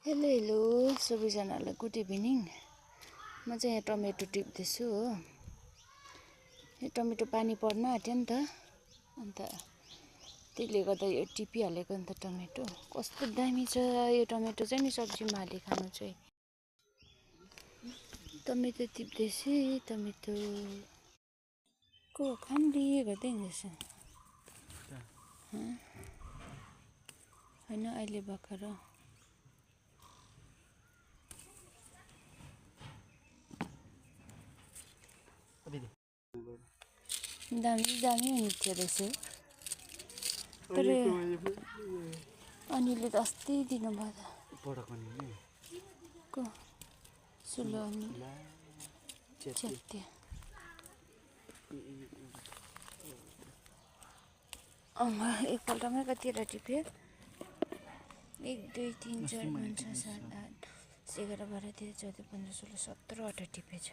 Hello hello सबैजनालाई good evening. म चाहिँ यहाँ टमेटो टिप्दैछु हो। यो टमेटो पानी पर्न आँट्यो नि त, अन्त त्यसले गर्दा यो टिपिहालेको नि त। टमेटो कस्तो दामी छ यो टमेटो चाहिँ नि, सब्जीमा हाली खानु चाहिँ। टमेटो टिप्दैछु, टमेटो को खाम्ली गर्दै हिँड्दैछ होइन, अहिले भर्खर दामी दामी हुन्थ्यो रहेछ। तर अनिलले त अस्ति दिनुभयो को सुलो अनि च्यात्यो। एकपल्टमै कतिवटा टिप्यो? 1 2 3 4 5 6 7 8 10 11 12 13 14 15 16 17 18 टिपेछ।